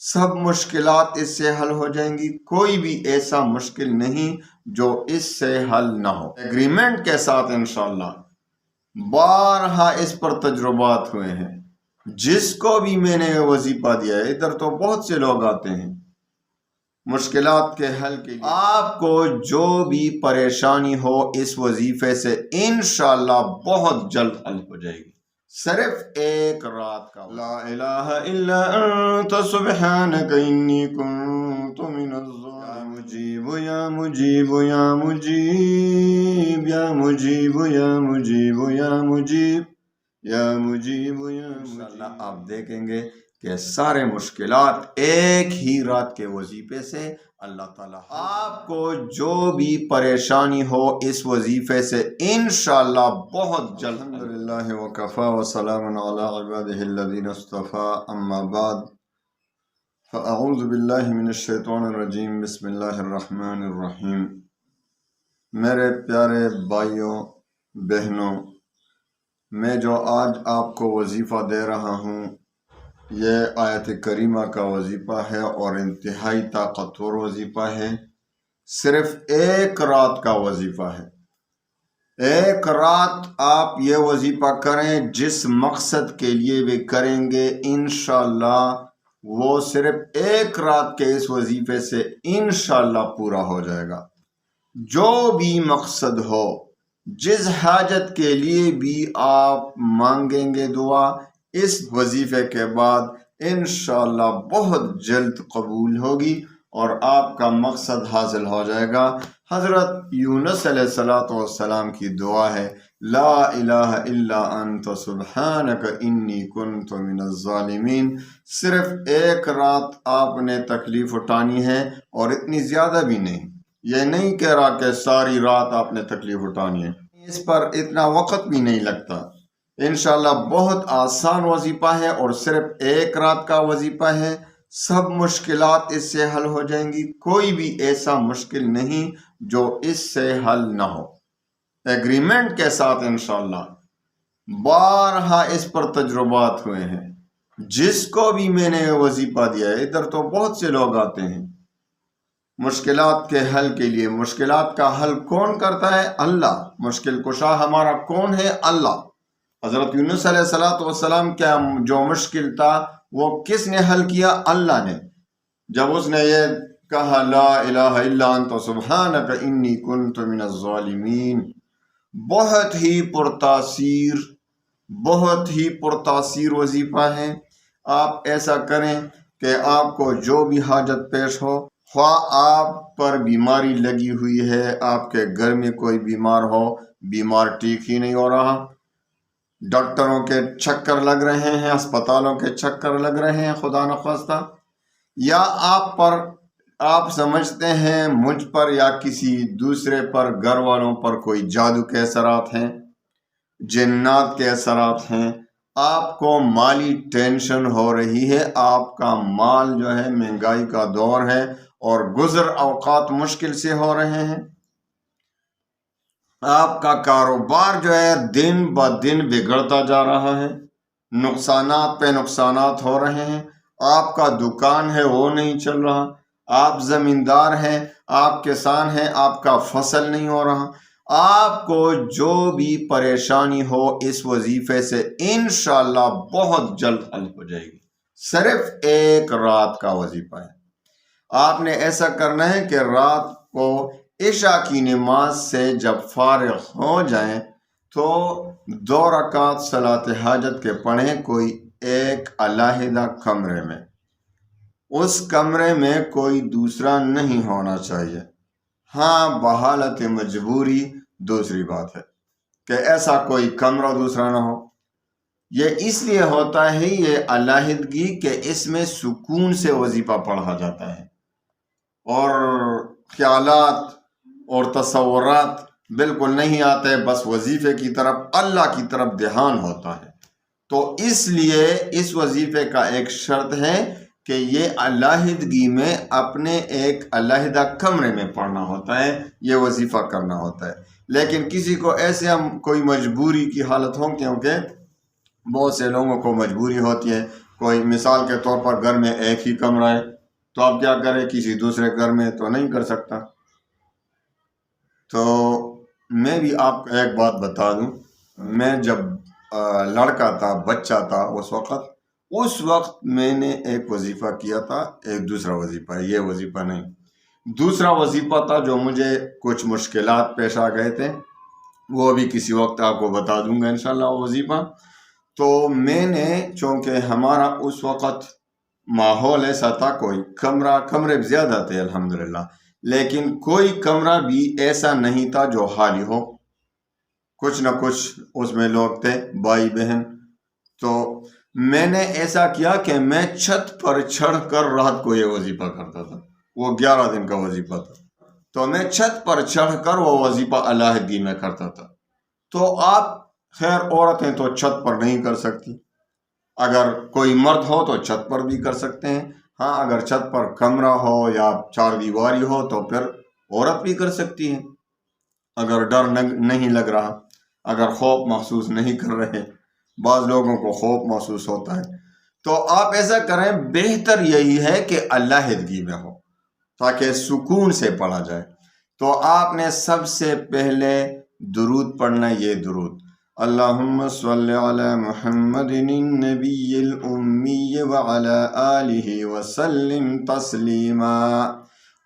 سب مشکلات اس سے حل ہو جائیں گی، کوئی بھی ایسا مشکل نہیں جو اس سے حل نہ ہو۔ ایگریمنٹ کے ساتھ انشاءاللہ بارہا اس پر تجربات ہوئے ہیں۔ جس کو بھی میں نے وظیفہ دیا ہے، ادھر تو بہت سے لوگ آتے ہیں مشکلات کے حل کے لیے، آپ کو جو بھی پریشانی ہو اس وظیفے سے انشاءاللہ بہت جلد حل ہو جائے گی۔ صرف ایک رات کا لا الہ الا انت سبحانک انی کنت من الظالمین، یا مجیب یا مجیب یا مجیب یا مجیب یا مجیب یا مجیب یا مجیب۔ انشاءاللہ آپ دیکھیں گے کہ سارے مشکلات ایک ہی رات کے وظیفے سے اللہ تعالیٰ آپ کو جو بھی پریشانی ہو اس وظیفے سے انشاءاللہ بہت جلد۔ الحمدللہ وکفا وسلام علی عبادہ الذین اصطفیٰ، اما بعد فاعوذ باللہ من الشیطان الرجیم، بسم اللہ الرحمن الرحیم۔ میرے پیارے بھائیوں بہنوں، میں جو آج آپ کو وظیفہ دے رہا ہوں یہ آیت کریمہ کا وظیفہ ہے اور انتہائی طاقتور وظیفہ ہے۔ صرف ایک رات کا وظیفہ ہے۔ ایک رات آپ یہ وظیفہ کریں، جس مقصد کے لیے بھی کریں گے انشاءاللہ وہ صرف ایک رات کے اس وظیفے سے انشاءاللہ پورا ہو جائے گا۔ جو بھی مقصد ہو، جس حاجت کے لیے بھی آپ مانگیں گے دعا، اس وظیفے کے بعد انشاءاللہ بہت جلد قبول ہوگی اور آپ کا مقصد حاصل ہو جائے گا۔ حضرت یونس علیہ السلام کی دعا ہے، لا الہ الا انت سبحانک انی کنت من الظالمین۔ صرف ایک رات آپ نے تکلیف اٹھانی ہے اور اتنی زیادہ بھی نہیں۔ یہ نہیں کہہ رہا کہ ساری رات آپ نے تکلیف اٹھانی ہے، اس پر اتنا وقت بھی نہیں لگتا۔ انشاءاللہ بہت آسان وظیفہ ہے اور صرف ایک رات کا وظیفہ ہے۔ سب مشکلات اس سے حل ہو جائیں گی، کوئی بھی ایسا مشکل نہیں جو اس سے حل نہ ہو۔ ایگریمنٹ کے ساتھ انشاءاللہ بارہا اس پر تجربات ہوئے ہیں۔ جس کو بھی میں نے وظیفہ دیا ہے، ادھر تو بہت سے لوگ آتے ہیں مشکلات کے حل کے لیے۔ مشکلات کا حل کون کرتا ہے؟ اللہ۔ مشکل کشا ہمارا کون ہے؟ اللہ۔ حضرت یونس علیہ السلام کیا جو مشکل تھا وہ کس نے حل کیا؟ اللہ نے۔ جب اس نے یہ کہا لا الہ الا انت سبحانک انی کنت من الظالمین، بہت ہی پرتاثیر وظیفہ ہے۔ آپ ایسا کریں کہ آپ کو جو بھی حاجت پیش ہو، خواہ آپ پر بیماری لگی ہوئی ہے، آپ کے گھر میں کوئی بیمار ہو، بیمار ٹھیک ہی نہیں ہو رہا، ڈاکٹروں کے چکر لگ رہے ہیں، اسپتالوں کے چکر لگ رہے ہیں خدا نخواستہ، یا آپ سمجھتے ہیں مجھ پر یا کسی دوسرے پر، گھر والوں پر کوئی جادو کے اثرات ہیں، جنات کے اثرات ہیں، آپ کو مالی ٹینشن ہو رہی ہے، آپ کا مال جو ہے مہنگائی کا دور ہے اور گزر اوقات مشکل سے ہو رہے ہیں، آپ کا کاروبار جو ہے دن بہ دن بگڑتا جا رہا ہے، نقصانات پہ نقصانات ہو رہے ہیں، آپ کا دکان ہے وہ نہیں چل رہا، آپ زمیندار ہیں، آپ کسان ہیں، آپ کا فصل نہیں ہو رہا، آپ کو جو بھی پریشانی ہو اس وظیفے سے انشاءاللہ بہت جلد حل ہو جائے گی۔ صرف ایک رات کا وظیفہ ہے۔ آپ نے ایسا کرنا ہے کہ رات کو عشاء کی نماز سے جب فارغ ہو جائیں تو 2 رکعت صلاۃ حاجت کے پڑھیں، کوئی ایک علیحدہ کمرے میں۔ اس کمرے میں کوئی دوسرا نہیں ہونا چاہیے۔ ہاں، بحالت مجبوری دوسری بات ہے کہ ایسا کوئی کمرہ دوسرا نہ ہو۔ یہ اس لیے ہوتا ہے یہ علیحدگی کہ اس میں سکون سے وظیفہ پڑھا جاتا ہے اور خیالات اور تصورات بالکل نہیں آتے، بس وظیفے کی طرف، اللہ کی طرف دھیان ہوتا ہے۔ تو اس لیے اس وظیفے کا ایک شرط ہے کہ یہ علیحدگی میں اپنے ایک علیحدہ کمرے میں پڑھنا ہوتا ہے، یہ وظیفہ کرنا ہوتا ہے۔ لیکن کسی کو ایسے کوئی مجبوری کی حالت ہو، کیونکہ بہت سے لوگوں کو مجبوری ہوتی ہے، کوئی مثال کے طور پر گھر میں ایک ہی کمرہ ہے تو آپ کیا کریں، کسی دوسرے گھر میں تو نہیں کر سکتا۔ تو میں بھی آپ کو ایک بات بتا دوں، میں جب لڑکا تھا، بچہ تھا، اس وقت میں نے ایک وظیفہ کیا تھا، ایک دوسرا وظیفہ، یہ وظیفہ نہیں، دوسرا وظیفہ تھا جو مجھے کچھ مشکلات پیش آ گئے تھے، وہ بھی کسی وقت آپ کو بتا دوں گا انشاءاللہ وہ وظیفہ۔ تو میں نے، چونکہ ہمارا اس وقت ماحول ایسا تھا، کوئی کمرے زیادہ تھے الحمدللہ، لیکن کوئی کمرہ بھی ایسا نہیں تھا جو خالی ہو، کچھ نہ کچھ اس میں لوگ تھے، بھائی بہن۔ تو میں نے ایسا کیا کہ میں چھت پر چڑھ کر رات کو یہ وظیفہ کرتا تھا، وہ 11 دن کا وظیفہ تھا، تو میں چھت پر چڑھ کر وہ وظیفہ علیحدگی میں کرتا تھا۔ تو آپ، خیر عورتیں تو چھت پر نہیں کر سکتی، اگر کوئی مرد ہو تو چھت پر بھی کر سکتے ہیں، ہاں اگر چھت پر کمرہ ہو یا چار دیواری ہو تو پھر عورت بھی کر سکتی ہے، اگر ڈر نہیں لگ رہا، اگر خوف محسوس نہیں کر رہے، بعض لوگوں کو خوف محسوس ہوتا ہے، تو آپ ایسا کریں، بہتر یہی ہے کہ علیحدگی میں ہو تاکہ سکون سے پڑھا جائے۔ تو آپ نے سب سے پہلے درود پڑھنا، یہ درود، اللہم صلی علی محمد النبی الامی وعلی آلہ وسلم تسلیما۔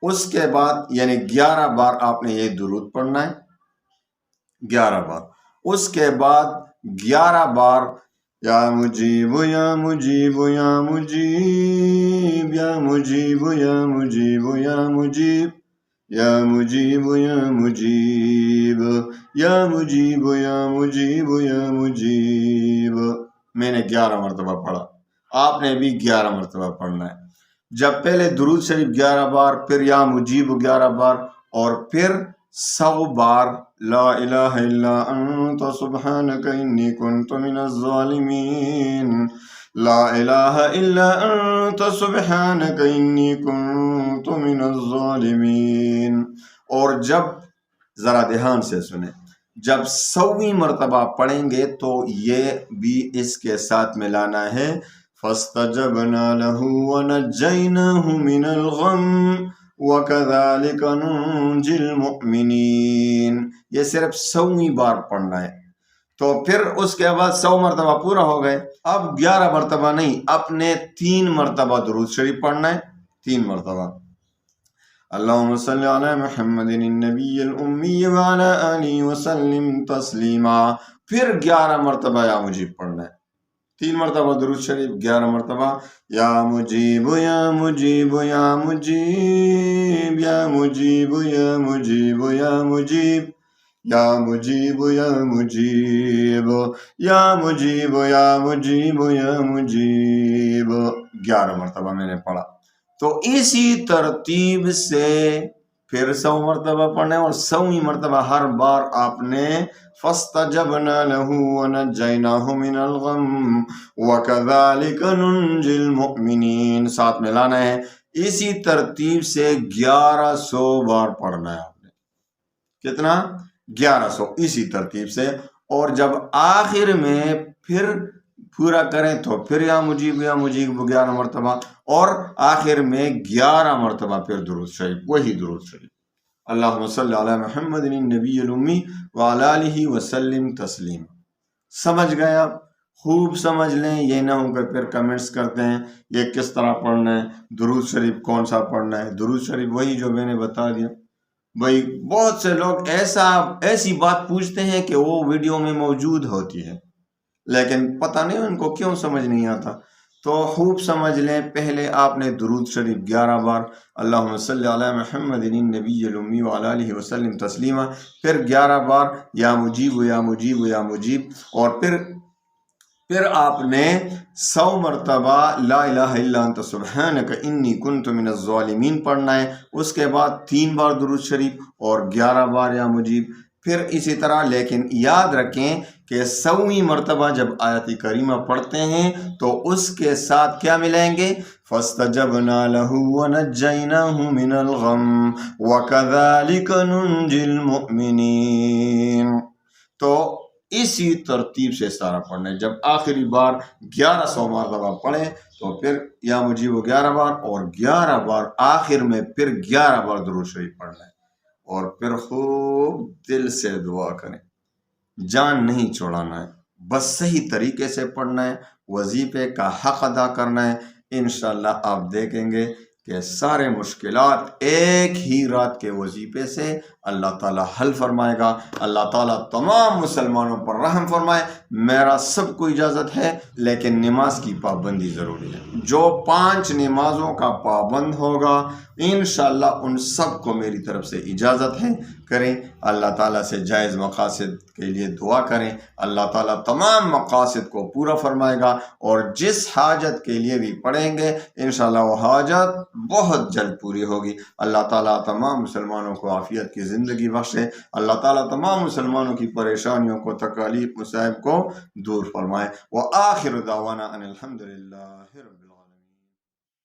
اس کے بعد یعنی 11 بار آپ نے یہ درود پڑھنا ہے، 11 بار۔ اس کے بعد 11 بار یا مجیب یا مجیب یا مجیب یا مجیب یا مجیب یا مجیب یا مجیب یا مجیب یا مجیب یا مجیب یا مجیب، میں نے 11 مرتبہ پڑھا، آپ نے بھی 11 مرتبہ پڑھنا ہے۔ جب پہلے درود شریف 11 بار، پھر یا مجیب 11 بار، اور پھر 100 بار لا الہ الا انت سبحانک انی کنت من الظالمین، لا الہ الا انت سبحانک انی کنت من الظالمین۔ اور جب، ذرا دھیان سے سنیں، جب 100ویں مرتبہ پڑھیں گے تو یہ بھی اس کے ساتھ ملانا ہے، فاستجبنا له ونجیناہ من الغم وَكَذَلِكَ نُنْجِي الْمُؤْمِنِينَ، یہ صرف 100ویں بار پڑھنا ہے۔ تو پھر اس کے بعد 100 مرتبہ پورا ہو گئے، اب 11 مرتبہ نہیں، اپنے 3 مرتبہ درود شریف پڑھنا ہے، 3 مرتبہ، اللہم صلی علی محمد النبی الامی وعلی آلہ وسلم تسلیما، پھر 11 مرتبہ یا مجیب پڑھنا ہے، 3 مرتبہ درود شریف، 11 مرتبہ یا مجیب یا مجیب یا مجیب یا مجیب یا مجیب یا مجیب یا مجیب یا مجیب یا مجیب یا مجیب یا مجیب، 11 مرتبہ میں نے پڑھا۔ تو اسی ترتیب سے پھر 100 مرتبہ پڑھنے، اور 100ویں مرتبہ ہر بار آپ نے فاستجبنا له ونجیناہ من الغم وکذالک ننجی المؤمنین ساتھ ملانا ہے، اسی ترتیب سے 1100 بار پڑھنا ہے آپ نے، کتنا؟ 1100، اسی ترتیب سے۔ اور جب آخر میں پھر پورا کریں تو پھر یا مجیب 11 مرتبہ، اور آخر میں 11 مرتبہ پھر درود شریف، وہی درود شریف، اللہم صلی علی محمد النبی الامی وعلی آلہ وسلم تسلیم۔ سمجھ گئے آپ؟ خوب سمجھ لیں، یہ نہ ہو کہ پھر کمنٹس کرتے ہیں یہ کس طرح پڑھنا ہے، درود شریف کون سا پڑھنا ہے۔ درود شریف وہی جو میں نے بتا دیا۔ بھائی بہت سے لوگ ایسی بات پوچھتے ہیں کہ وہ ویڈیو میں موجود ہوتی ہے، لیکن پتہ نہیں ان کو کیوں سمجھ نہیں آتا۔ تو خوب سمجھ لیں، پہلے آپ نے درود شریف 11 بار، اللہم صلی علی محمد النبی الامی وعلی آلہ وسلم تسلیما، پھر 11 بار یا مجیب یا مجیب یا مجیب، اور پھر آپ نے 100 مرتبہ لا الہ الا انت سبحانک انی کنت من الظالمین پڑھنا ہے، اس کے بعد 3 بار درود شریف اور 11 بار یا مجیب، پھر اسی طرح۔ لیکن یاد رکھیں کہ 100ویں مرتبہ جب آیت کریمہ پڑھتے ہیں تو اس کے ساتھ کیا ملائیں گے؟ فَاسْتَجَبْنَا لَهُ وَنَجَّيْنَاهُ مِنَ الْغَمِّ وَكَذَلِكَ نُنْجِي الْمُؤْمِنِينَ۔ تو اسی ترتیب سے سارا پڑھنا ہے. جب آخری بار 1100 مرتبہ پڑھیں تو پھر یا مجیب 11 بار اور 11 بار آخر میں پھر 11 بار درود شریف پڑھنا ہے. اور پھر خوب دل سے دعا کریں، جان نہیں چھوڑانا ہے، بس صحیح طریقے سے پڑھنا ہے، وظیفے کا حق ادا کرنا ہے. انشاءاللہ آپ دیکھیں گے کہ سارے مشکلات ایک ہی رات کے وظیفے سے اللہ تعالیٰ حل فرمائے گا. اللہ تعالیٰ تمام مسلمانوں پر رحم فرمائے. میرا سب کو اجازت ہے لیکن نماز کی پابندی ضروری ہے. جو 5 نمازوں کا پابند ہوگا انشاءاللہ ان سب کو میری طرف سے اجازت ہے. کریں اللہ تعالیٰ سے جائز مقاصد کے لیے دعا کریں، اللہ تعالیٰ تمام مقاصد کو پورا فرمائے گا. اور جس حاجت کے لیے بھی پڑھیں گے انشاءاللہ وہ حاجت بہت جلد پوری ہوگی. اللہ تعالیٰ تمام مسلمانوں کو عافیت کی زندگی بخشے. اللہ تعالیٰ تمام مسلمانوں کی پریشانیوں کو، تکالیف، مصائب کو دور فرمائے. وآخر دعوانا ان الحمدللہ رب العالمین.